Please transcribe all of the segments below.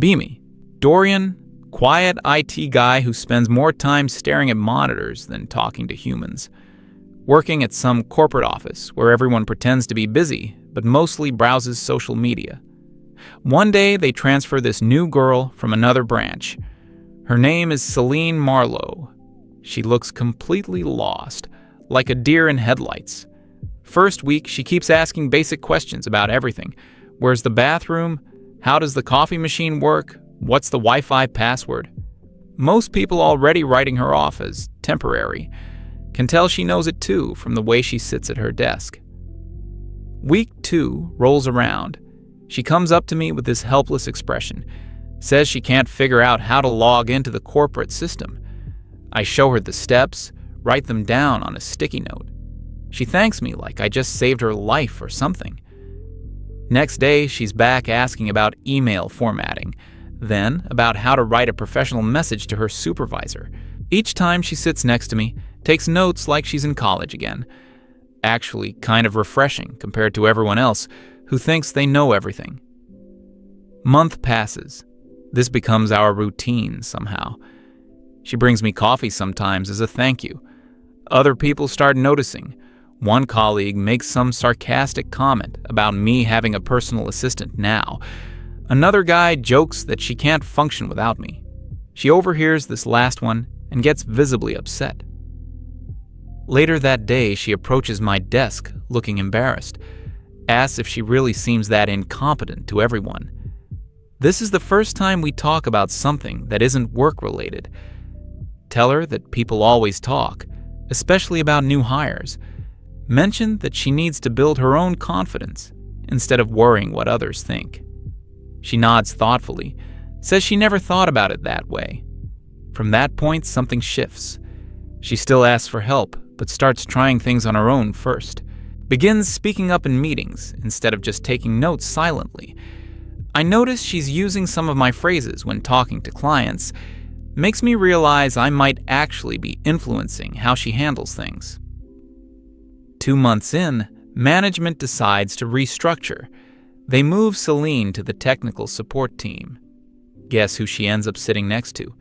Be me. Dorian, quiet IT guy who spends more time staring at monitors than talking to humans. Working at some corporate office where everyone pretends to be busy, but mostly browses social media. One day, they transfer this new girl from another branch. Her name is Celine Marlowe. She looks completely lost, like a deer in headlights. First week, she keeps asking basic questions about everything. Where's the bathroom? How does the coffee machine work? What's the Wi-Fi password? Most people already writing her off as temporary can tell she knows it too from the way she sits at her desk. Week 2 rolls around. She comes up to me with this helpless expression, says she can't figure out how to log into the corporate system. I show her the steps, write them down on a sticky note. She thanks me like I just saved her life or something. Next day, she's back asking about email formatting, then about how to write a professional message to her supervisor. Each time she sits next to me, takes notes like she's in college again. Actually, kind of refreshing compared to everyone else who thinks they know everything. Month passes. This becomes our routine somehow. She brings me coffee sometimes as a thank you. Other people start noticing. One colleague makes some sarcastic comment about me having a personal assistant now. Another guy jokes that she can't function without me. She overhears this last one and gets visibly upset. Later that day, she approaches my desk looking embarrassed, asks if she really seems that incompetent to everyone. This is the first time we talk about something that isn't work-related. Tell her that people always talk, especially about new hires. Mention that she needs to build her own confidence instead of worrying what others think. She nods thoughtfully, says she never thought about it that way. From that point, something shifts. She still asks for help, but starts trying things on her own first. Begins speaking up in meetings instead of just taking notes silently. I notice she's using some of my phrases when talking to clients. Makes me realize I might actually be influencing how she handles things. 2 months in, management decides to restructure. They move Celine to the technical support team. Guess who she ends up sitting next to?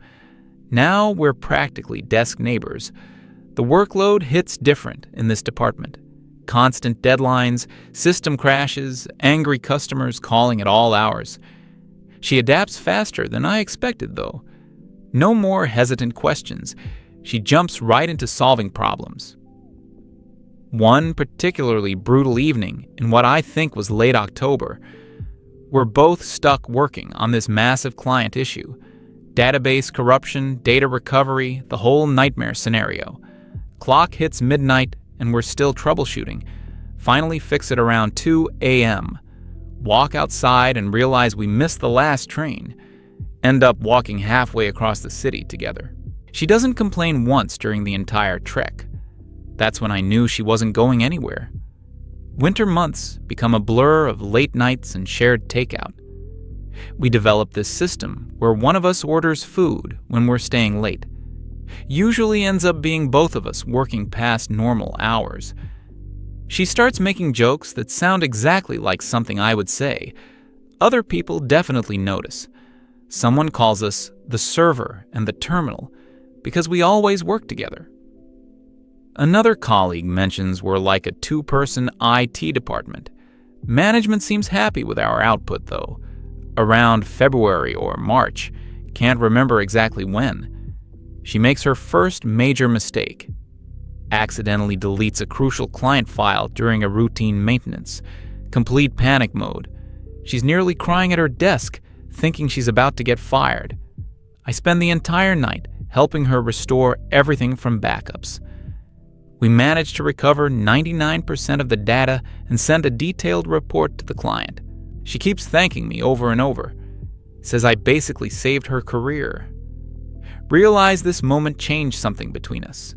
Now we're practically desk neighbors. The workload hits different in this department. Constant deadlines, system crashes, angry customers calling at all hours. She adapts faster than I expected, though. No more hesitant questions. She jumps right into solving problems. One particularly brutal evening in what I think was late October, we're both stuck working on this massive client issue. Database corruption, data recovery, the whole nightmare scenario. Clock hits midnight and we're still troubleshooting. Finally fix it around 2 a.m. Walk outside and realize we missed the last train. End up walking halfway across the city together. She doesn't complain once during the entire trek. That's when I knew she wasn't going anywhere. Winter months become a blur of late nights and shared takeout. We develop this system where one of us orders food when we're staying late. Usually ends up being both of us working past normal hours. She starts making jokes that sound exactly like something I would say. Other people definitely notice. Someone calls us the server and the terminal because we always work together. Another colleague mentions we're like a 2-person IT department. Management seems happy with our output, though. Around February or March, can't remember exactly when, she makes her first major mistake. Accidentally deletes a crucial client file during a routine maintenance. Complete panic mode. She's nearly crying at her desk, thinking she's about to get fired. I spend the entire night helping her restore everything from backups. We managed to recover 99% of the data and send a detailed report to the client. She keeps thanking me over and over. Says I basically saved her career. Realize this moment changed something between us.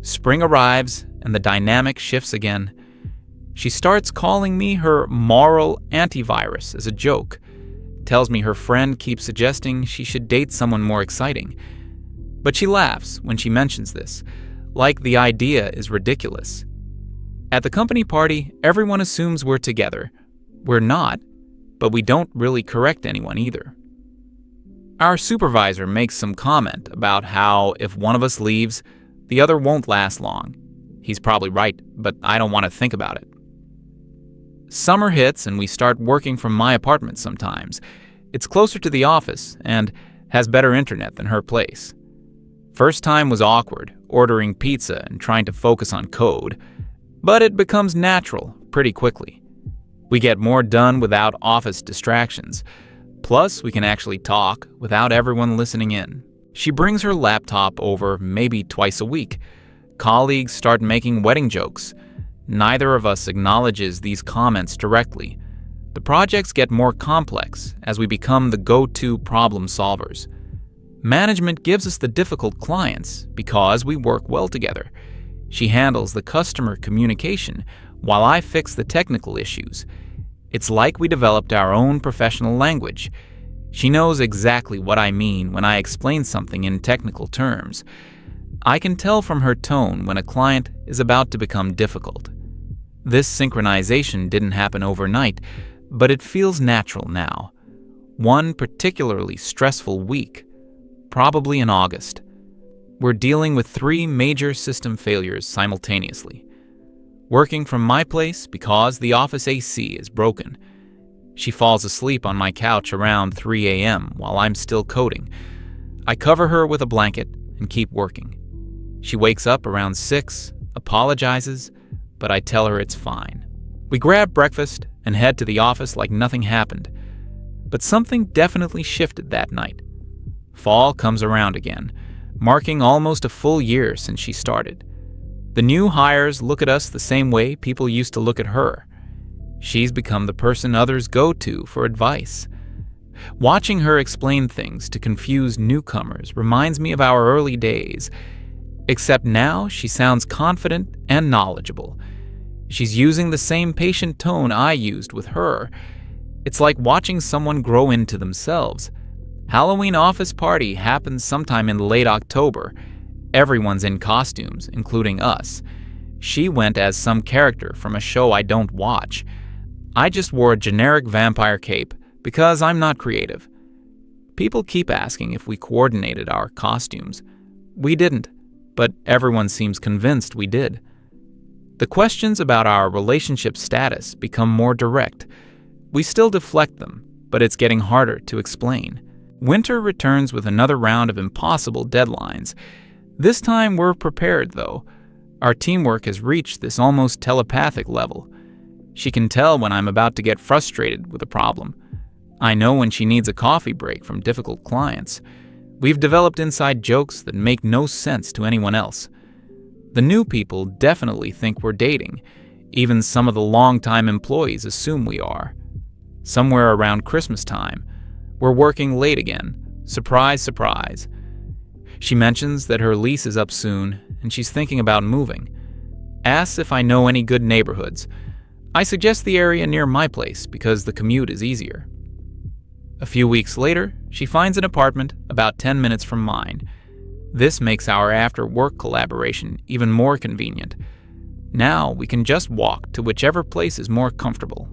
Spring arrives and the dynamic shifts again. She starts calling me her moral antivirus as a joke. Tells me her friend keeps suggesting she should date someone more exciting. But she laughs when she mentions this, like the idea is ridiculous. At the company party, everyone assumes we're together. We're not, but we don't really correct anyone either. Our supervisor makes some comment about how if one of us leaves, the other won't last long. He's probably right, but I don't want to think about it. Summer hits and we start working from my apartment sometimes. It's closer to the office and has better internet than her place. First time was awkward, ordering pizza and trying to focus on code, but it becomes natural pretty quickly. We get more done without office distractions. Plus, we can actually talk without everyone listening in. She brings her laptop over maybe twice a week. Colleagues start making wedding jokes. Neither of us acknowledges these comments directly. The projects get more complex as we become the go-to problem solvers. Management gives us the difficult clients because we work well together. She handles the customer communication while I fix the technical issues. It's like we developed our own professional language. She knows exactly what I mean when I explain something in technical terms. I can tell from her tone when a client is about to become difficult. This synchronization didn't happen overnight, but it feels natural now. One particularly stressful week, probably in August. We're dealing with 3 major system failures simultaneously. Working from my place because the office AC is broken. She falls asleep on my couch around 3 a.m. while I'm still coding. I cover her with a blanket and keep working. She wakes up around 6, apologizes, but I tell her it's fine. We grab breakfast and head to the office like nothing happened. But something definitely shifted that night. Fall comes around again, marking almost a full year since she started. The new hires look at us the same way people used to look at her. She's become the person others go to for advice. Watching her explain things to confused newcomers reminds me of our early days, except now she sounds confident and knowledgeable. She's using the same patient tone I used with her. It's like watching someone grow into themselves. Halloween office party happens sometime in late October. Everyone's in costumes, including us. She went as some character from a show I don't watch. I just wore a generic vampire cape because I'm not creative. People keep asking if we coordinated our costumes. We didn't, but everyone seems convinced we did. The questions about our relationship status become more direct. We still deflect them, but it's getting harder to explain. Winter returns with another round of impossible deadlines. This time we're prepared, though. Our teamwork has reached this almost telepathic level. She can tell when I'm about to get frustrated with a problem. I know when she needs a coffee break from difficult clients. We've developed inside jokes that make no sense to anyone else. The new people definitely think we're dating. Even some of the longtime employees assume we are. Somewhere around Christmas time, we're working late again. Surprise, surprise. She mentions that her lease is up soon and she's thinking about moving. Asks if I know any good neighborhoods. I suggest the area near my place because the commute is easier. A few weeks later, she finds an apartment about 10 minutes from mine. This makes our after-work collaboration even more convenient. Now we can just walk to whichever place is more comfortable.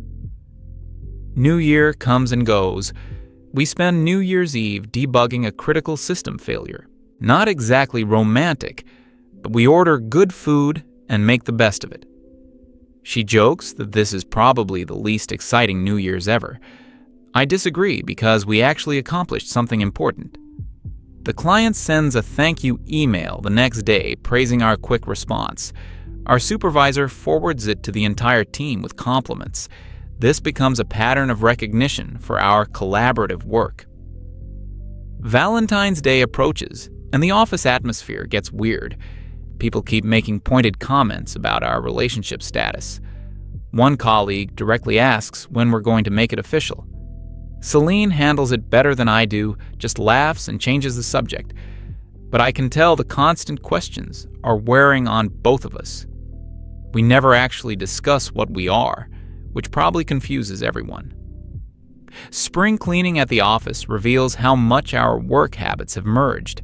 New Year comes and goes. We spend New Year's Eve debugging a critical system failure. Not exactly romantic, but we order good food and make the best of it. She jokes that this is probably the least exciting New Year's ever. I disagree because we actually accomplished something important. The client sends a thank you email the next day praising our quick response. Our supervisor forwards it to the entire team with compliments. This becomes a pattern of recognition for our collaborative work. Valentine's Day approaches, and the office atmosphere gets weird. People keep making pointed comments about our relationship status. One colleague directly asks when we're going to make it official. Celine handles it better than I do, just laughs and changes the subject. But I can tell the constant questions are wearing on both of us. We never actually discuss what we are, which probably confuses everyone. Spring cleaning at the office reveals how much our work habits have merged.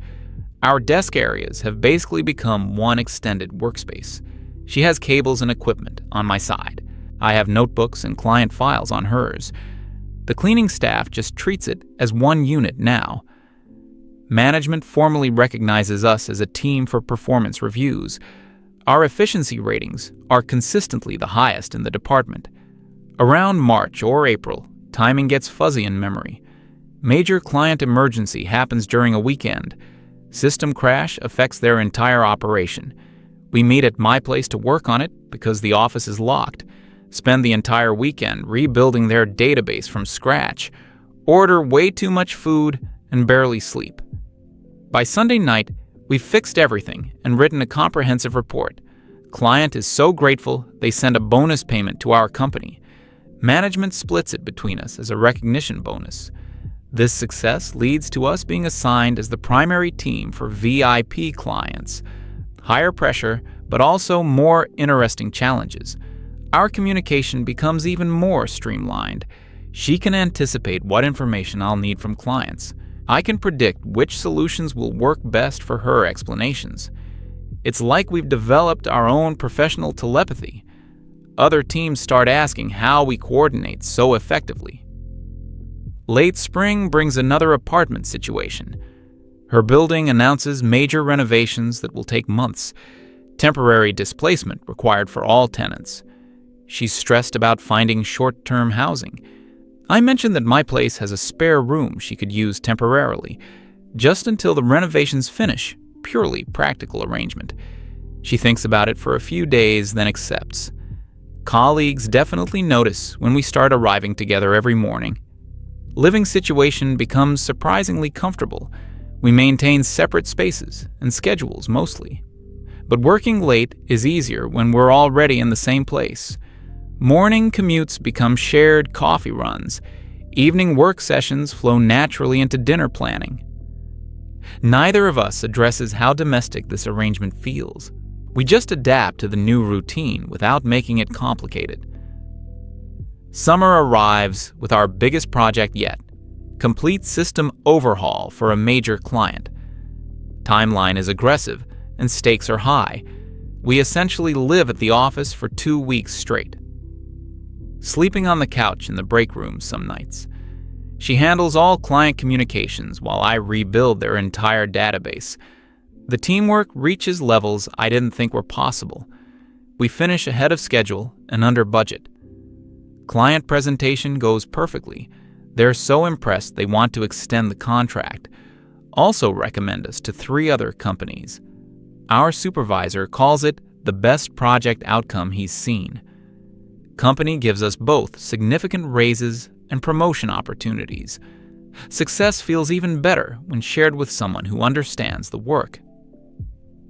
Our desk areas have basically become one extended workspace. She has cables and equipment on my side. I have notebooks and client files on hers. The cleaning staff just treats it as one unit now. Management formally recognizes us as a team for performance reviews. Our efficiency ratings are consistently the highest in the department. Around March or April, timing gets fuzzy in memory. Major client emergency happens during a weekend. System crash affects their entire operation. We meet at my place to work on it because the office is locked. Spend the entire weekend rebuilding their database from scratch. Order way too much food and barely sleep. By Sunday night, we've fixed everything and written a comprehensive report. Client is so grateful they send a bonus payment to our company. Management splits it between us as a recognition bonus. This success leads to us being assigned as the primary team for VIP clients. Higher pressure, but also more interesting challenges. Our communication becomes even more streamlined. She can anticipate what information I'll need from clients. I can predict which solutions will work best for her explanations. It's like we've developed our own professional telepathy. Other teams start asking how we coordinate so effectively. Late spring brings another apartment situation. Her building announces major renovations that will take months. Temporary displacement required for all tenants. She's stressed about finding short-term housing. I mentioned that my place has a spare room she could use temporarily, just until the renovations finish, purely practical arrangement. She thinks about it for a few days, then accepts. Colleagues definitely notice when we start arriving together every morning. Living situation becomes surprisingly comfortable. We maintain separate spaces and schedules mostly. But working late is easier when we're already in the same place. Morning commutes become shared coffee runs. Evening work sessions flow naturally into dinner planning. Neither of us addresses how domestic this arrangement feels. We just adapt to the new routine without making it complicated. Summer arrives with our biggest project yet, complete system overhaul for a major client. Timeline is aggressive and stakes are high. We essentially live at the office for 2 weeks straight. Sleeping on the couch in the break room some nights. She handles all client communications while I rebuild their entire database. The teamwork reaches levels I didn't think were possible. We finish ahead of schedule and under budget. Client presentation goes perfectly. They're so impressed they want to extend the contract. Also recommend us to 3 other companies. Our supervisor calls it the best project outcome he's seen. Company gives us both significant raises and promotion opportunities. Success feels even better when shared with someone who understands the work.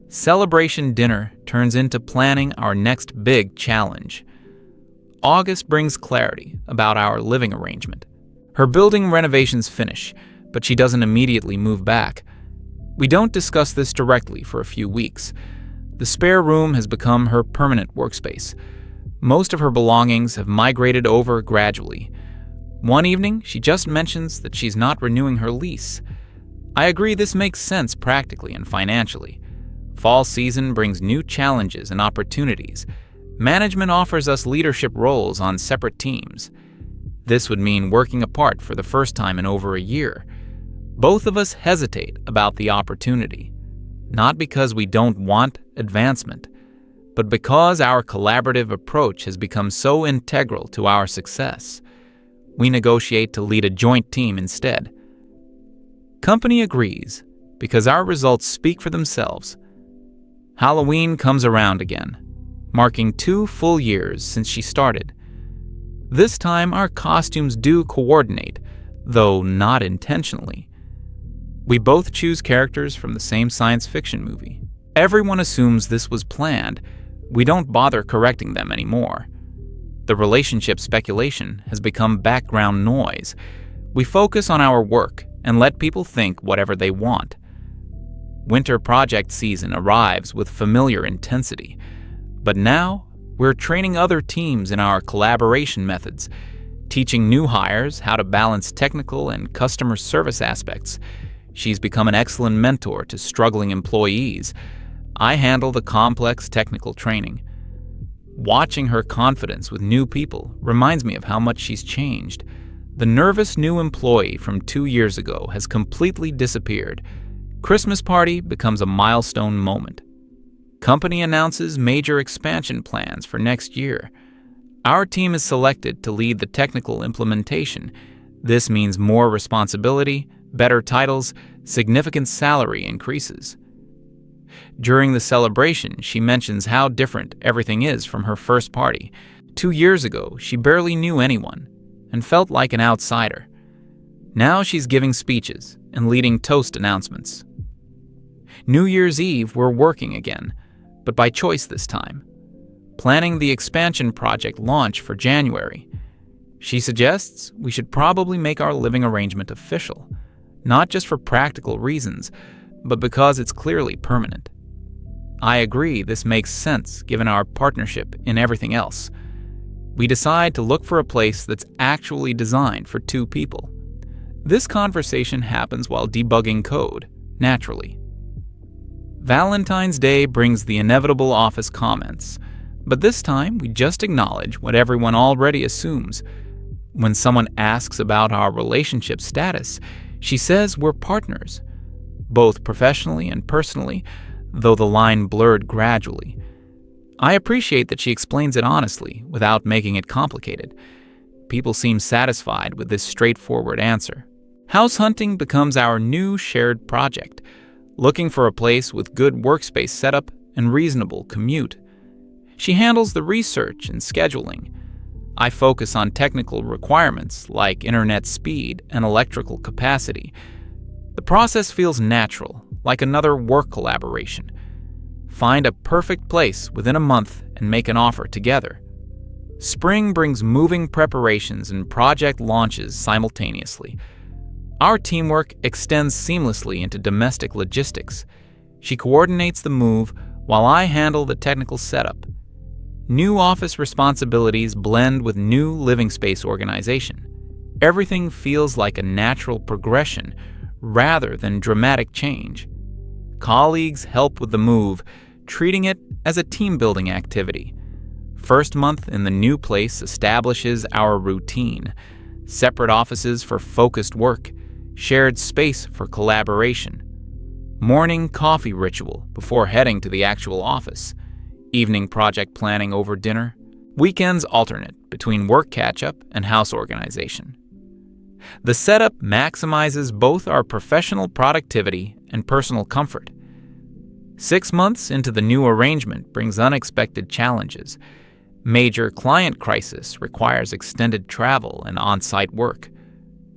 Celebration dinner turns into planning our next big challenge. August brings clarity about our living arrangement. Her building renovations finish, but she doesn't immediately move back. We don't discuss this directly for a few weeks. The spare room has become her permanent workspace. Most of her belongings have migrated over gradually. One evening, she just mentions that she's not renewing her lease. I agree this makes sense practically and financially. Fall season brings new challenges and opportunities. Management offers us leadership roles on separate teams. This would mean working apart for the first time in over a year. Both of us hesitate about the opportunity, not because we don't want advancement, but because our collaborative approach has become so integral to our success. We negotiate to lead a joint team instead. Company agrees because our results speak for themselves. Halloween comes around again, marking 2 full years since she started. This time our costumes do coordinate, though not intentionally. We both choose characters from the same science fiction movie. Everyone assumes this was planned. We don't bother correcting them anymore. The relationship speculation has become background noise. We focus on our work and let people think whatever they want. Winter project season arrives with familiar intensity. But now, we're training other teams in our collaboration methods, teaching new hires how to balance technical and customer service aspects. She's become an excellent mentor to struggling employees. I handle the complex technical training. Watching her confidence with new people reminds me of how much she's changed. The nervous new employee from 2 years ago has completely disappeared. Christmas party becomes a milestone moment. Company announces major expansion plans for next year. Our team is selected to lead the technical implementation. This means more responsibility, better titles, significant salary increases. During the celebration, she mentions how different everything is from her first party. 2 years ago, she barely knew anyone and felt like an outsider. Now she's giving speeches and leading toast announcements. New Year's Eve, we're working again, but by choice this time, planning the expansion project launch for January. She suggests we should probably make our living arrangement official, not just for practical reasons, but because it's clearly permanent. I agree this makes sense given our partnership in everything else. We decide to look for a place that's actually designed for 2 people. This conversation happens while debugging code, naturally. Valentine's Day brings the inevitable office comments, but this time we just acknowledge what everyone already assumes. When someone asks about our relationship status, she says we're partners, both professionally and personally, though the line blurred gradually. I appreciate that she explains it honestly, without making it complicated. People seem satisfied with this straightforward answer. House hunting becomes our new shared project, looking for a place with good workspace setup and reasonable commute. She handles the research and scheduling. I focus on technical requirements like internet speed and electrical capacity. The process feels natural, like another work collaboration. Find a perfect place within a month and make an offer together. Spring brings moving preparations and project launches simultaneously. Our teamwork extends seamlessly into domestic logistics. She coordinates the move while I handle the technical setup. New office responsibilities blend with new living space organization. Everything feels like a natural progression rather than dramatic change. Colleagues help with the move, treating it as a team-building activity. First month in the new place establishes our routine. Separate offices for focused work, shared space for collaboration. Morning coffee ritual before heading to the actual office. Evening project planning over dinner. Weekends alternate between work catch-up and house organization. The setup maximizes both our professional productivity and personal comfort. 6 months into the new arrangement brings unexpected challenges. Major client crisis requires extended travel and on-site work.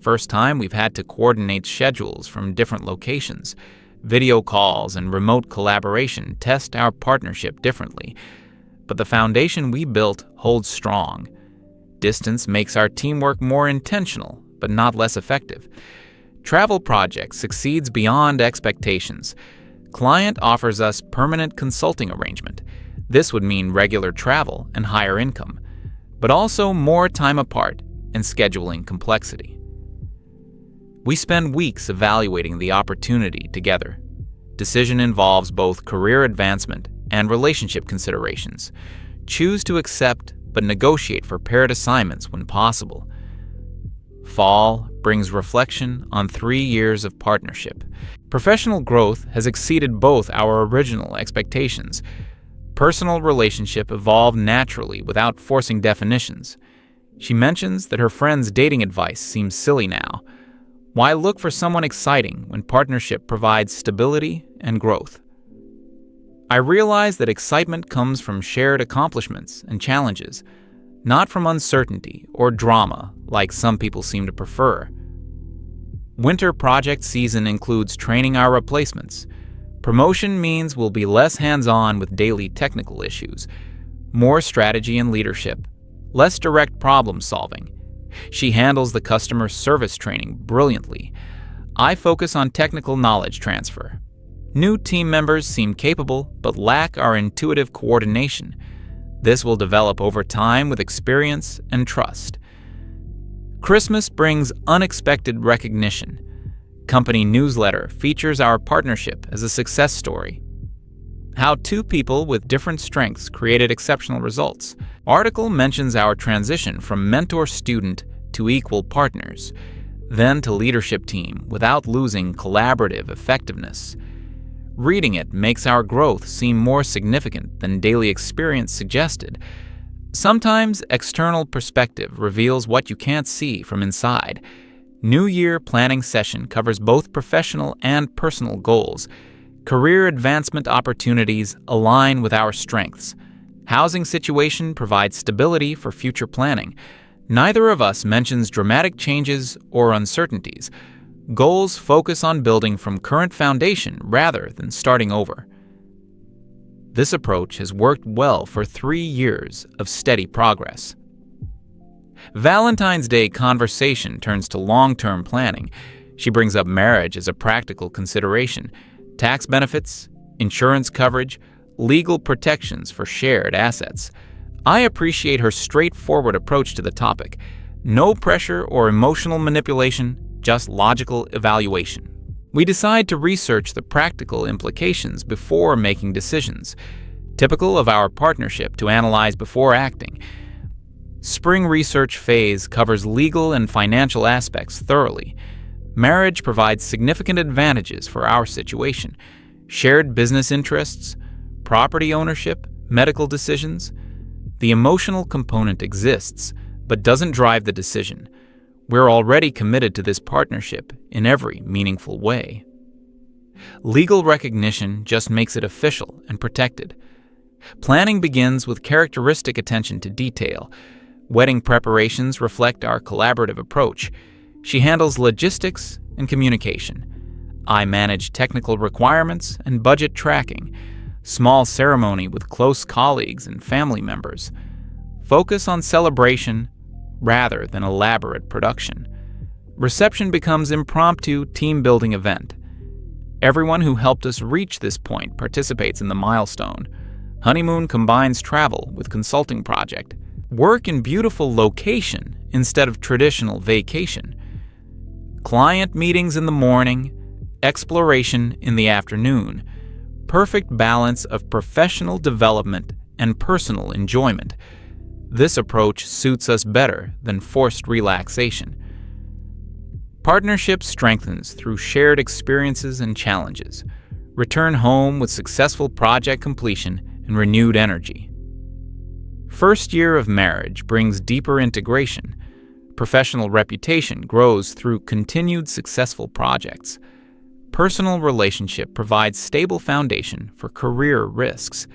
First time we've had to coordinate schedules from different locations. Video calls and remote collaboration test our partnership differently, but the foundation we built holds strong. Distance makes our teamwork more intentional, but not less effective. Travel project succeeds beyond expectations. Client offers us permanent consulting arrangement. This would mean regular travel and higher income, but also more time apart and scheduling complexity. We spend weeks evaluating the opportunity together. Decision involves both career advancement and relationship considerations. Choose to accept but negotiate for paired assignments when possible. Fall brings reflection on 3 years of partnership. Professional growth has exceeded both our original expectations. Personal relationship evolved naturally without forcing definitions. She mentions that her friend's dating advice seems silly now. Why look for someone exciting when partnership provides stability and growth? I realize that excitement comes from shared accomplishments and challenges, not from uncertainty or drama like some people seem to prefer. Winter project season includes training our replacements. Promotion means we'll be less hands-on with daily technical issues, more strategy and leadership, less direct problem solving. She handles the customer service training brilliantly. I focus on technical knowledge transfer. New team members seem capable but lack our intuitive coordination. This will develop over time with experience and trust. Christmas brings unexpected recognition. Company newsletter features our partnership as a success story. How 2 people with different strengths created exceptional results. Article mentions our transition from mentor-student to equal partners, then to leadership team without losing collaborative effectiveness. Reading it makes our growth seem more significant than daily experience suggested. Sometimes external perspective reveals what you can't see from inside. New Year planning session covers both professional and personal goals. Career advancement opportunities align with our strengths. Housing situation provides stability for future planning. Neither of us mentions dramatic changes or uncertainties. Goals focus on building from current foundation rather than starting over. This approach has worked well for 3 years of steady progress. Valentine's Day conversation turns to long-term planning. She brings up marriage as a practical consideration, tax benefits, insurance coverage, legal protections for shared assets. I appreciate her straightforward approach to the topic. No pressure or emotional manipulation, just logical evaluation. We decide to research the practical implications before making decisions, typical of our partnership to analyze before acting. Spring research phase covers legal and financial aspects thoroughly. Marriage provides significant advantages for our situation: shared business interests, property ownership, medical decisions. The emotional component exists, but doesn't drive the decision. We're already committed to this partnership in every meaningful way. Legal recognition just makes it official and protected. Planning begins with characteristic attention to detail. Wedding preparations reflect our collaborative approach. She handles logistics and communication. I manage technical requirements and budget tracking. Small ceremony with close colleagues and family members. Focus on celebration rather than elaborate production. Reception becomes impromptu team-building event. Everyone who helped us reach this point participates in the milestone. Honeymoon combines travel with consulting project. Work in beautiful location instead of traditional vacation. Client meetings in the morning, exploration in the afternoon. Perfect balance of professional development and personal enjoyment. This approach suits us better than forced relaxation. Partnership strengthens through shared experiences and challenges. Return home with successful project completion and renewed energy. First year of marriage brings deeper integration. Professional reputation grows through continued successful projects. Personal relationship provides stable foundation for career risks.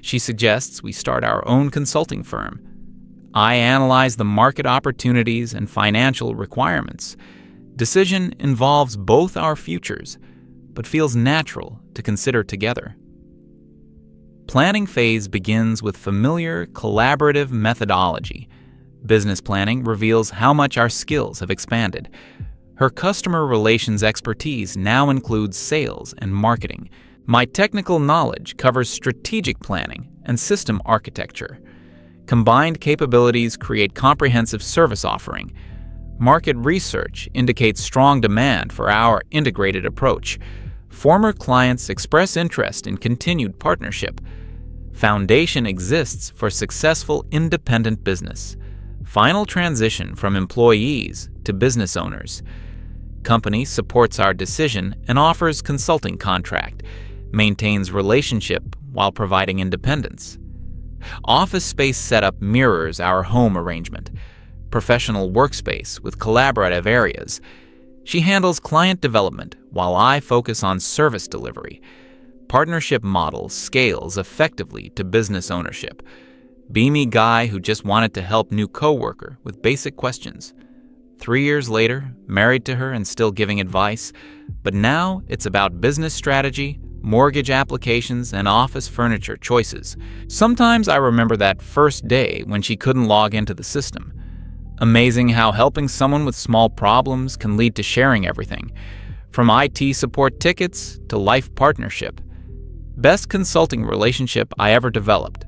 She suggests we start our own consulting firm. I analyze the market opportunities and financial requirements. Decision involves both our futures, but feels natural to consider together. Planning phase begins with familiar, collaborative methodology. Business planning reveals how much our skills have expanded. Her customer relations expertise now includes sales and marketing. My technical knowledge covers strategic planning and system architecture. Combined capabilities create comprehensive service offering. Market research indicates strong demand for our integrated approach. Former clients express interest in continued partnership. Foundation exists for successful independent business. Final transition from employees to business owners. Company supports our decision and offers consulting contract. Maintains relationship while providing independence. Office space setup mirrors our home arrangement. Professional workspace with collaborative areas. She handles client development while I focus on service delivery. Partnership model scales effectively to business ownership. Beamy guy who just wanted to help new coworker with basic questions. 3 years later, married to her and still giving advice, but now it's about business strategy, mortgage applications, and office furniture choices. Sometimes I remember that first day when she couldn't log into the system. Amazing how helping someone with small problems can lead to sharing everything, from IT support tickets to life partnership. Best consulting relationship I ever developed.